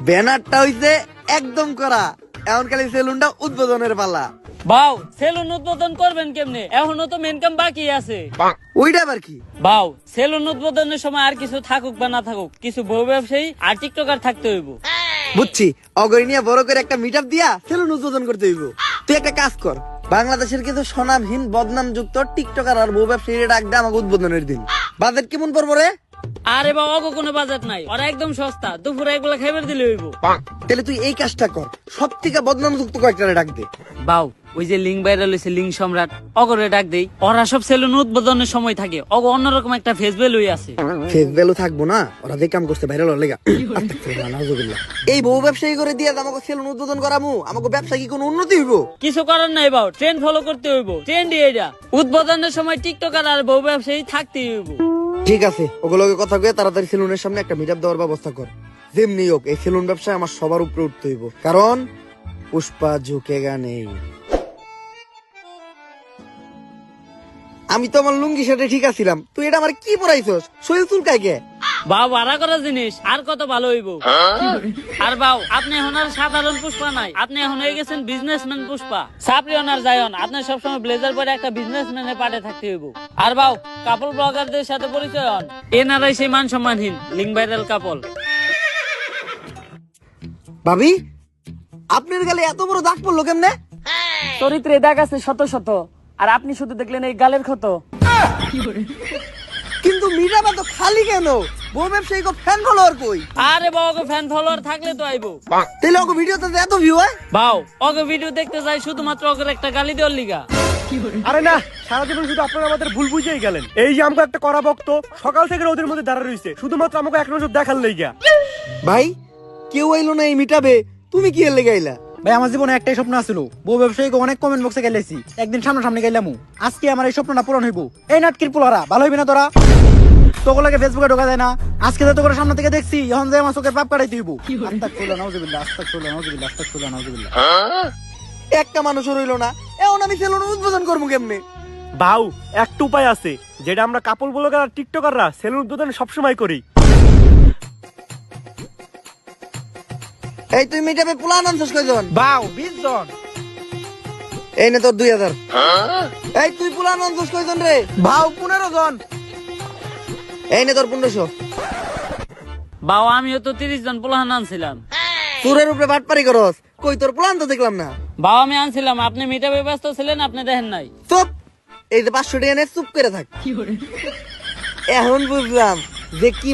ব্যানারটা হইছে একদম করা, এখন খালি সেলুনটা উদ্বোধনের পালা। বাউ, সেলুন উদ্বোধন করবেন কেমনে? এখনো তো মেন কাম বাকি আছে। ওইটা আবার কি? বাউ, সেলুন উদ্বোধনের সময় আর কিছু থাকুক বা না থাকুক, কিছু বউ ব্যবসায়ী আর টিকটকার থাকতে হইব। বুঝছি, অগরি নিয়ে বড় করে একটা মিট আপ দিয়া সেলুন উদ্বোধন করতে হইব। তুই একটা কাজ কর, বাংলাদেশের কিছু স্বনামহীন বদনাম যুক্ত টিকটকার আর বউ ব্যবসায়ী ডাক দে আমাকে উদ্বোধনের দিন। বাজেট কেমন পড়বো রে? আরে বাবা, অগো কোনো বাজেট নাই, ওরা একদম সস্তা, দুপুরে একবেলা খাইবার দিলে হইব। তাহলে তুই এই কাজটা কর, সব থেকে বদনাম যুক্ত কয়েকটা ডাক দে। বাউ, ওই যে লিঙ্ক ভাইরাল হয়েছে, লিঙ্ক সম্রাট, অগরে ডাক দেই। ওরা সব সেলুন উদ্বোধনের সময় থাকে, অগ অন্যরকম একটা ফেস ভ্যালু আছে। ফেস ভ্যালু থাকবো না, ওরা যে কাম করতে ভাইরাল হলে এই বউ ব্যবসায়ী করে দিয়ে আমাকে সেলুন উদ্বোধন করামু, আমাকে ব্যবসা কি কোনো উন্নতি হইব? কিছু করার নাই বাউ, ট্রেন্ড ফলো করতে হইব। ট্রেন্ডই এটা, উদ্বোধনের সময় টিকটকার আর বউ ব্যবসায়ী থাকতেই হইব। ঠিক আছে, ওগুলোকে কথা কয়ে তাড়াতাড়ি সেলুনের সামনে একটা মিট আপ দেওয়ার ব্যবস্থা কর। যেমনি হোক এই সেলুন ব্যবসায় আমার সবার উপরে উঠতে হইব, কারণ পুষ্পা ঝুঁকেগা নেই। আমি তো আমার লুঙ্গি সাথে ঠিক আছিলাম, তুই এটা আমার কি পরাইছস? শরীর চুলকায় কে? বাউ, ভাড়া করা জিনিস আর কত ভালো হইব। আর বাউ, আপনি এখন আর সাধারণ পুষ্পা নাই, আপনি এখন হয়ে গেছেন বিজনেসম্যান পুষ্পা। সাপ্রিয়ন আর জায়ন, আপনি সবসময় ব্লেজার পরে একটা বিজনেসম্যানের পাটে থাকতে হইব। আর বাউ, কাপল ব্লগারদের সাথে পরিচয় হন, এনারাই সেই মান সম্মানহীন লিঙ্ক ভাইরাল কাপল। ভাবি, আপনার গালে এত বড় দাগ পড়লো কেমনে? চরিত্রে দাগ আছে শত শত, আর আপনি শুধু দেখলেন এই গালের ক্ষত। কিন্তু মিট আপ তো খালি কেন? বউ ব্যবসায়ী কো ফ্যান ফলোয়ার কই? আরে বাউ, ওকে ফ্যান ফলোয়ার থাকলে তো আইবো। তাহলে ওকে ভিডিওতে এত ভিউ হয়? বাউ, ওকে ভিডিও দেখতে যাই শুধুমাত্র ওকে একটা গালি দেওয়ার লিগা। আরে না, সারা জীবন শুধু আপনারা আমাদের ভুল বুঝেই গেলেন। এই যে আমাকে একটা করা ভক্ত সকাল থেকে ওদের মধ্যে দাঁড়া রয়েছে শুধুমাত্র আমাকে এক নজর দেখার লেগা। ভাই, কেউ আইলো না এই মিট আপে, তুমি কি এর লেগে আইলা? ভাই, আমার জীবনে একটাই স্বপ্ন আছিল, বউ ব্যবসায়ীকে অনেক কমেন্ট বক্সে গেলেছি, একদিন সামনাসামনি গেলাম। আজকে আমার এই স্বপ্নটা পূরণ হইব। এই নাটকির পোলারা ভালো হইবি না তোরা? তোগুলাকে ফেসবুকে ঢোকা যায় না, আজকে তো তোকে সামনে থেকে দেখছি, এখন যে আমার চোখের পাপ কাটাইতে হইব। আস্তাগফিরুল্লাহ, নাউযুবিল্লাহ, আস্তাগফিরুল্লাহ, নাউযুবিল্লাহ, আস্তাগফিরুল্লাহ, নাউযুবিল্লাহ। একটা মানুষও রইলো না, এখন আমি সেলুন উদ্বোধন করবো কেমনে? বাউ, একটা উপায় আছে যেটা আমরা কাপল ব্লগার আর টিকটকাররা সেলুন উদ্বোধন সবসময় করি। এই তুই মিট আপে প্ল্যান আনছিস কয়জন? বাউ, 20 জন। এই নে তোর 2000। এই তুই প্ল্যান আনছিস কয়জন রে? ভাও, 15 জন। এই নে তোর 1500। বাউ, আমিও তো 30 জন পোলাহান আনছিলাম। চুরের উপরে বাটপারি করস, কই তোর প্ল্যান তো দেখলাম না। বাউ, আমি আনছিলাম, আপনি মিটাপে ব্যস্ত ছিলেন, আপনি দেখেন নাই। চুপ, এই যে 500 টাকা নে চুপ করে থাক। এখন বুঝলাম যে কি